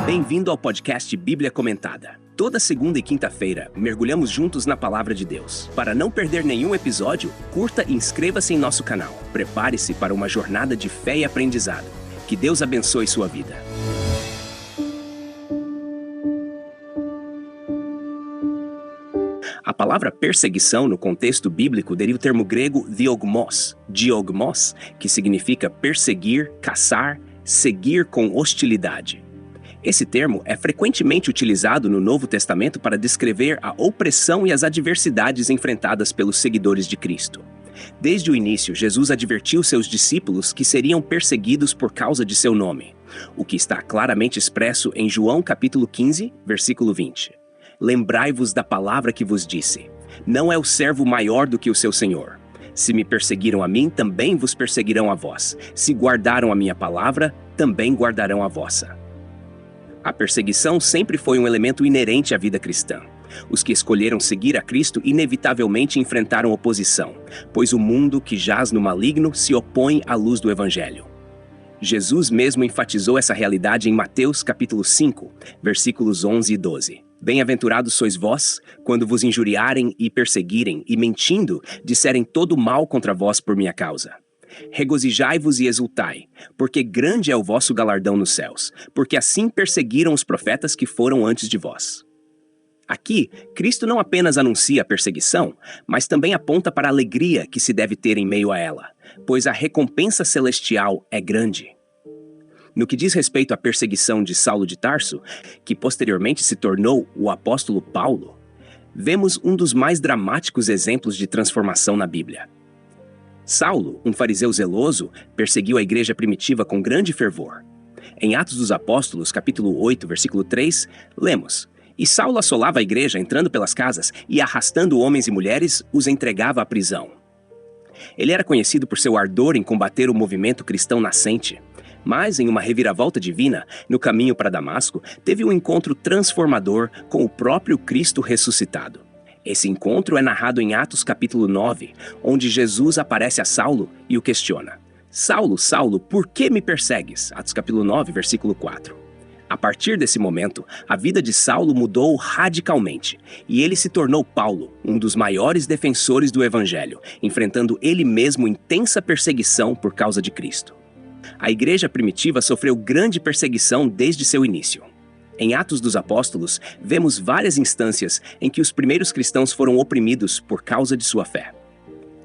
Bem-vindo ao podcast Bíblia Comentada. Toda segunda e quinta-feira, mergulhamos juntos na Palavra de Deus. Para não perder nenhum episódio, curta e inscreva-se em nosso canal. Prepare-se para uma jornada de fé e aprendizado. Que Deus abençoe sua vida. A palavra perseguição no contexto bíblico deriva do termo grego diogmos, que significa perseguir, caçar, seguir com hostilidade. Esse termo é frequentemente utilizado no Novo Testamento para descrever a opressão e as adversidades enfrentadas pelos seguidores de Cristo. Desde o início, Jesus advertiu seus discípulos que seriam perseguidos por causa de seu nome, o que está claramente expresso em João capítulo 15, versículo 20. Lembrai-vos da palavra que vos disse: não é o servo maior do que o seu senhor. Se me perseguiram a mim, também vos perseguirão a vós. Se guardaram a minha palavra, também guardarão a vossa. A perseguição sempre foi um elemento inerente à vida cristã. Os que escolheram seguir a Cristo inevitavelmente enfrentaram oposição, pois o mundo que jaz no maligno se opõe à luz do Evangelho. Jesus mesmo enfatizou essa realidade em Mateus capítulo 5, versículos 11 e 12. Bem-aventurados sois vós, quando vos injuriarem e perseguirem, e mentindo, disserem todo mal contra vós por minha causa. Regozijai-vos e exultai, porque grande é o vosso galardão nos céus, porque assim perseguiram os profetas que foram antes de vós. Aqui, Cristo não apenas anuncia a perseguição, mas também aponta para a alegria que se deve ter em meio a ela, pois a recompensa celestial é grande. No que diz respeito à perseguição de Saulo de Tarso, que posteriormente se tornou o apóstolo Paulo, vemos um dos mais dramáticos exemplos de transformação na Bíblia. Saulo, um fariseu zeloso, perseguiu a igreja primitiva com grande fervor. Em Atos dos Apóstolos, capítulo 8, versículo 3, lemos: E Saulo assolava a igreja entrando pelas casas e, arrastando homens e mulheres, os entregava à prisão. Ele era conhecido por seu ardor em combater o movimento cristão nascente, mas, em uma reviravolta divina, no caminho para Damasco, teve um encontro transformador com o próprio Cristo ressuscitado. Esse encontro é narrado em Atos capítulo 9, onde Jesus aparece a Saulo e o questiona. Saulo, Saulo, por que me persegues? Atos capítulo 9, versículo 4. A partir desse momento, a vida de Saulo mudou radicalmente, e ele se tornou Paulo, um dos maiores defensores do Evangelho, enfrentando ele mesmo intensa perseguição por causa de Cristo. A igreja primitiva sofreu grande perseguição desde seu início. Em Atos dos Apóstolos, vemos várias instâncias em que os primeiros cristãos foram oprimidos por causa de sua fé.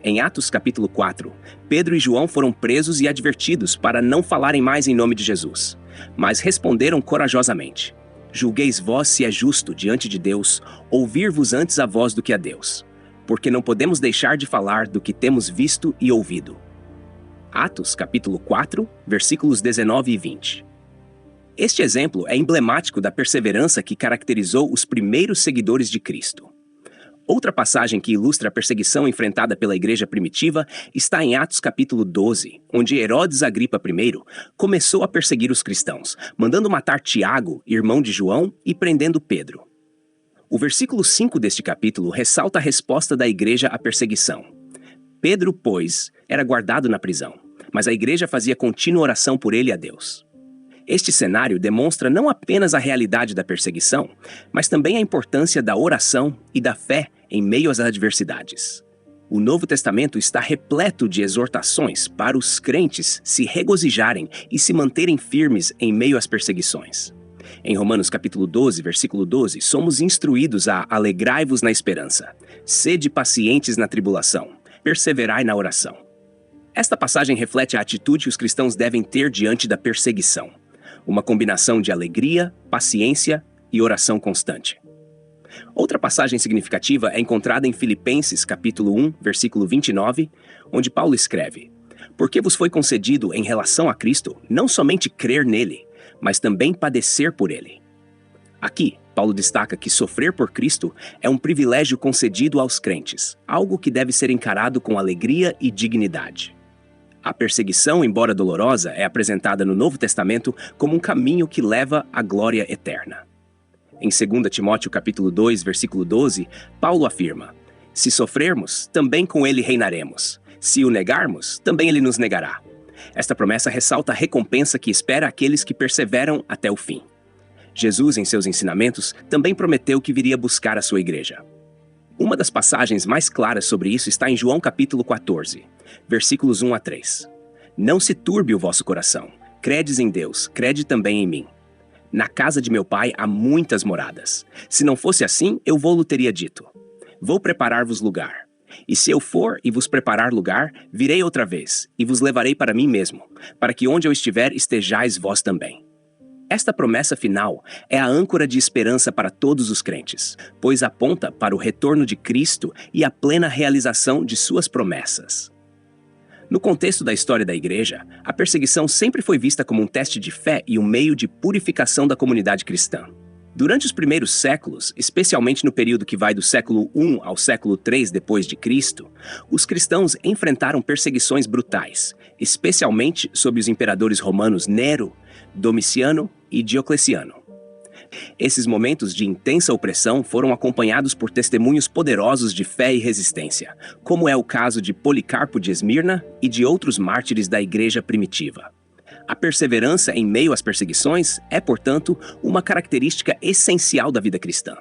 Em Atos capítulo 4, Pedro e João foram presos e advertidos para não falarem mais em nome de Jesus, mas responderam corajosamente: Julgueis vós se é justo diante de Deus ouvir-vos antes a voz do que a Deus, porque não podemos deixar de falar do que temos visto e ouvido. Atos capítulo 4, versículos 19 e 20. Este exemplo é emblemático da perseverança que caracterizou os primeiros seguidores de Cristo. Outra passagem que ilustra a perseguição enfrentada pela igreja primitiva está em Atos capítulo 12, onde Herodes Agripa I começou a perseguir os cristãos, mandando matar Tiago, irmão de João, e prendendo Pedro. O versículo 5 deste capítulo ressalta a resposta da igreja à perseguição. Pedro, pois, era guardado na prisão, mas a igreja fazia contínua oração por ele a Deus. Este cenário demonstra não apenas a realidade da perseguição, mas também a importância da oração e da fé em meio às adversidades. O Novo Testamento está repleto de exortações para os crentes se regozijarem e se manterem firmes em meio às perseguições. Em Romanos capítulo 12, versículo 12, somos instruídos a alegrai-vos na esperança, sede pacientes na tribulação, perseverai na oração. Esta passagem reflete a atitude que os cristãos devem ter diante da perseguição. Uma combinação de alegria, paciência e oração constante. Outra passagem significativa é encontrada em Filipenses capítulo 1, versículo 29, onde Paulo escreve: Porque vos foi concedido em relação a Cristo não somente crer nele, mas também padecer por ele. Aqui, Paulo destaca que sofrer por Cristo é um privilégio concedido aos crentes, algo que deve ser encarado com alegria e dignidade. A perseguição, embora dolorosa, é apresentada no Novo Testamento como um caminho que leva à glória eterna. Em 2 Timóteo capítulo 2, versículo 12, Paulo afirma: Se sofrermos, também com ele reinaremos. Se o negarmos, também ele nos negará. Esta promessa ressalta a recompensa que espera aqueles que perseveram até o fim. Jesus, em seus ensinamentos, também prometeu que viria buscar a sua igreja. Uma das passagens mais claras sobre isso está em João capítulo 14, versículos 1 a 3. Não se turbe o vosso coração. Credes em Deus, crede também em mim. Na casa de meu pai há muitas moradas. Se não fosse assim, eu vou-lo teria dito. Vou preparar-vos lugar. E se eu for e vos preparar lugar, virei outra vez, e vos levarei para mim mesmo, para que onde eu estiver estejais vós também. Esta promessa final é a âncora de esperança para todos os crentes, pois aponta para o retorno de Cristo e a plena realização de suas promessas. No contexto da história da igreja, a perseguição sempre foi vista como um teste de fé e um meio de purificação da comunidade cristã. Durante os primeiros séculos, especialmente no período que vai do século I ao século III depois de Cristo, os cristãos enfrentaram perseguições brutais, especialmente sob os imperadores romanos Nero, Domiciano e Diocleciano. Esses momentos de intensa opressão foram acompanhados por testemunhos poderosos de fé e resistência, como é o caso de Policarpo de Esmirna e de outros mártires da igreja primitiva. A perseverança em meio às perseguições é, portanto, uma característica essencial da vida cristã.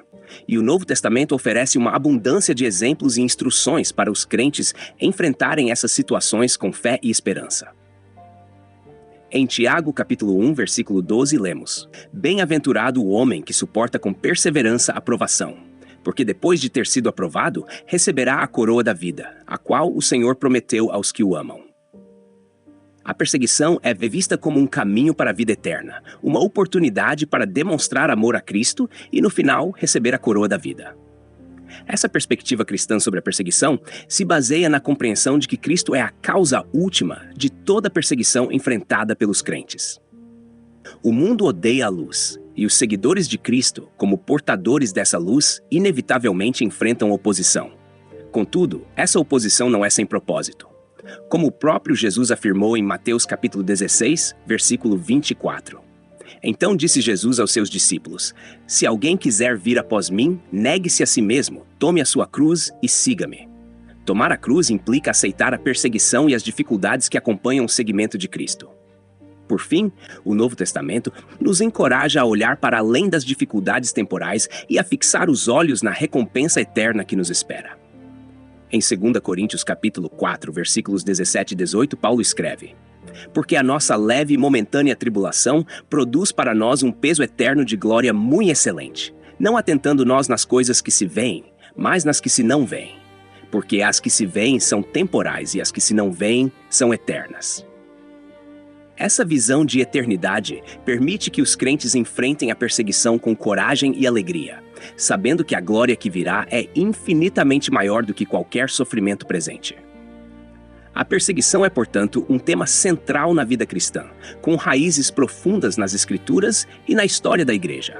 E o Novo Testamento oferece uma abundância de exemplos e instruções para os crentes enfrentarem essas situações com fé e esperança. Em Tiago, capítulo 1, versículo 12, lemos: Bem-aventurado o homem que suporta com perseverança a provação, porque depois de ter sido aprovado, receberá a coroa da vida, a qual o Senhor prometeu aos que o amam. A perseguição é vista como um caminho para a vida eterna, uma oportunidade para demonstrar amor a Cristo e, no final, receber a coroa da vida. Essa perspectiva cristã sobre a perseguição se baseia na compreensão de que Cristo é a causa última de toda a perseguição enfrentada pelos crentes. O mundo odeia a luz, e os seguidores de Cristo, como portadores dessa luz, inevitavelmente enfrentam oposição. Contudo, essa oposição não é sem propósito. Como o próprio Jesus afirmou em Mateus capítulo 16, versículo 24. Então disse Jesus aos seus discípulos: Se alguém quiser vir após mim, negue-se a si mesmo, tome a sua cruz e siga-me. Tomar a cruz implica aceitar a perseguição e as dificuldades que acompanham o seguimento de Cristo. Por fim, o Novo Testamento nos encoraja a olhar para além das dificuldades temporais e a fixar os olhos na recompensa eterna que nos espera. Em 2 Coríntios capítulo 4, versículos 17 e 18, Paulo escreve: Porque a nossa leve e momentânea tribulação produz para nós um peso eterno de glória muito excelente, não atentando nós nas coisas que se veem, mas nas que se não veem. Porque as que se veem são temporais e as que se não veem são eternas. Essa visão de eternidade permite que os crentes enfrentem a perseguição com coragem e alegria, sabendo que a glória que virá é infinitamente maior do que qualquer sofrimento presente. A perseguição é, portanto, um tema central na vida cristã, com raízes profundas nas Escrituras e na história da Igreja.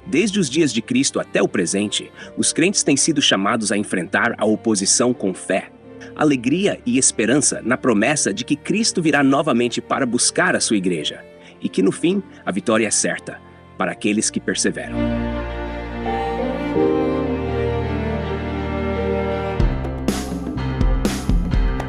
Desde os dias de Cristo até o presente, os crentes têm sido chamados a enfrentar a oposição com fé, alegria e esperança na promessa de que Cristo virá novamente para buscar a sua Igreja, e que, no fim, a vitória é certa para aqueles que perseveram.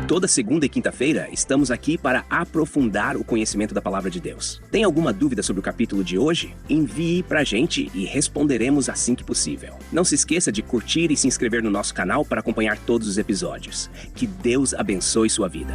Toda segunda e quinta-feira estamos aqui para aprofundar o conhecimento da Palavra de Deus. Tem alguma dúvida sobre o capítulo de hoje? Envie pra gente e responderemos assim que possível. Não se esqueça de curtir e se inscrever no nosso canal para acompanhar todos os episódios. Que Deus abençoe sua vida.